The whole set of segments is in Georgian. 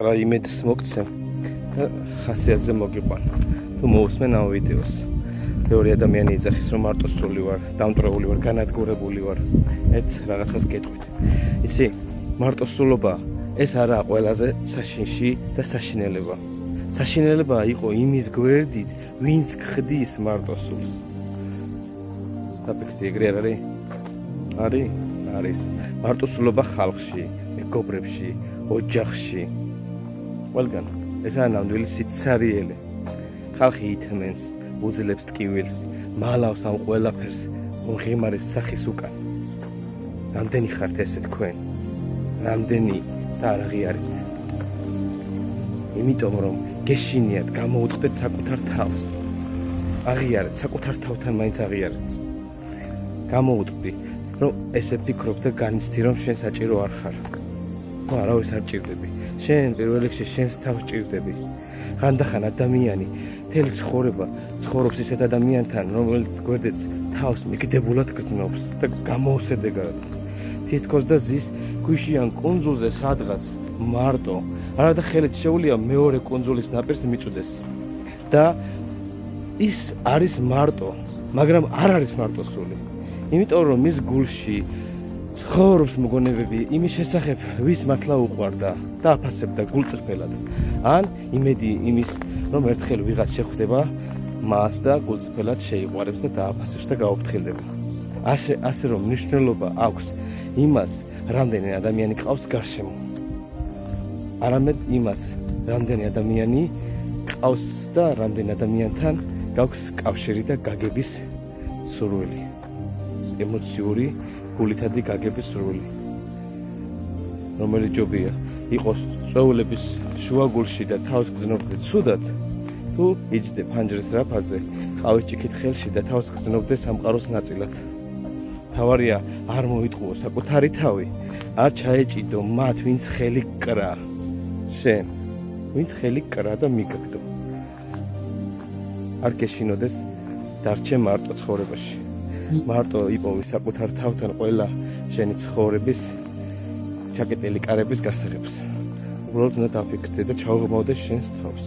რა იმედს მოგცემ და ხასიათზე მოგიყვან. თუ მოусმენ ამ ვიდეოს. ბევრი ადამიანი იძახის რომ მარტოსული ვარ, დამტვრეული ვარ, განადგურებული ვარ. ერთ რაღაცას გეტყვით. იცი, მარტოსულობა ეს არაა ყველაზე საშინში და საშინელება. საშინელება იყო იმის გვერდით, ვინც ხდის მარტოსულს. დაფიქრდი ეგრე არ არის? არის. მარტოსულობა ხალხში, მეგობრებში, ოჯახში. ყველგან ესაა ნამდვილი სიცარიელე. ხალხი ითმენს, უძლებს ტკივილს, მალავს ამ ყველაფერს მომღიმარის სახის უკან. რამდენი ხართ ესე თქვენ? რამდენი და არ აღიარეთ? იმიტომ რომ გეშინიათ, გამოუწყდეთ საკუთარ თავს. აღიარეთ, საკუთარ თავთან მაინც აღიარეთ. გამოუწყდი, რომ ესე ფიქრობ და განიცდი რომ შენ საჭირო არ ხარ. ხო, არავის არ ჭირდები. შენ პირველ რიგში შენს თავს ჭირდები. ხანდახან ადამიანი მთელი ცხოვრება ცხოვრობს ისეთ ადამიანთან, რომელიც გვერდით თავს მიგდებულად გრძნობს და გამოუსედეგად. თითქოს და ზის ქვიშიან კუნძულზე სადღაც მარტო, არადა ხელით შეუძლია მეორე კუნძულის ნაპირს მიწვდეს. და ის არის მარტო, მაგრამ არ არის მარტოსული. იმიტომ რომ მის გულში ცხოვრობს მოგონებები იმის შესახებ, ვის მართლა უყვარდა და აფასებდა გულწრფელად. ან იმედი იმის, რომ ერთხელ ვიღაც შეხვდება მას და გულწრფელად შეიყვარებს და დააფასებს და გაუფრთხილდება. ასე რომ მნიშვნელობა აქვს იმას, რამდენი ადამიანი ყავს გარშემო. არამედ იმას, რამდენი ადამიანი ყავს და რამდენი ადამიანთან გაქვს კავშირი და გაგების სურვილი. ემოციური გულითადი გაგების სურვილი. რომელიც ჯობია იყოს წვეულების შუაგულში და თავს გრძნობდე ცუდად, თუ იჯდე ფანჯრის რაფაზე, ყავის ჭიქით ხელში და თავს გრძნობდე სამყაროს ნაწილად. თავარია არ მოიტყუო საკუთარი თავი, არ ჩაეჭიდო მათ, ვინც ხელი კრა. შენ, ვინც ხელი კრა და მიგაგდო. არ გეშინოდეს დარჩე მარტო ცხოვრებაში. მარტო იპოვი საკუთარ თავთან ყველა შენი ცხოვრების ჩაკეტილი კარების გასაღებს. უბრალოდ უნდა დაფიქრდე და ჩაუღმავდე შენს თავს.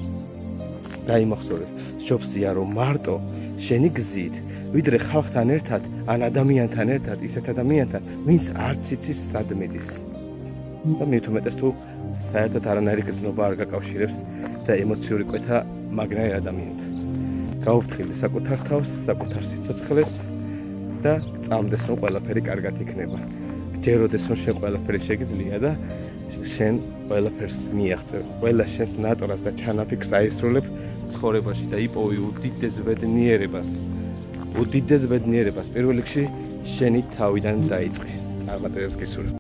გაიმახსოვრე, სჯობსია რომ მარტო შენი გზით, ვიდრე ხალხთან ერთად, ან ადამიანთან ერთად, ისეთ ადამიანთან, ვინც არც იცის სად მიდის. და მით უმეტეს თუ საერთოდ არანაირი გრძნობა არ გაკავშირებს და ემოციური კვეთა მაგნაირ ადამიანთან. გაუფრთხილე საკუთარ თავს, საკუთარ სიცოცხლეს და წამდეს რომ ყველაფერი კარგად იქნება. გჯეროდეს რომ შენ ყველაფერი შეგიძლია და შენ ყველაფერს მიაღწევ. ყველა შენს ნატრას და ჩანაფიქრს აისრულებ ცხოვრებაში და იპოვი უდიდეს ბედნიერებას. უდიდეს ბედნიერებას პირველ რიგში შენი თავიდან დაიწყე. წარმატებას გისურვებ.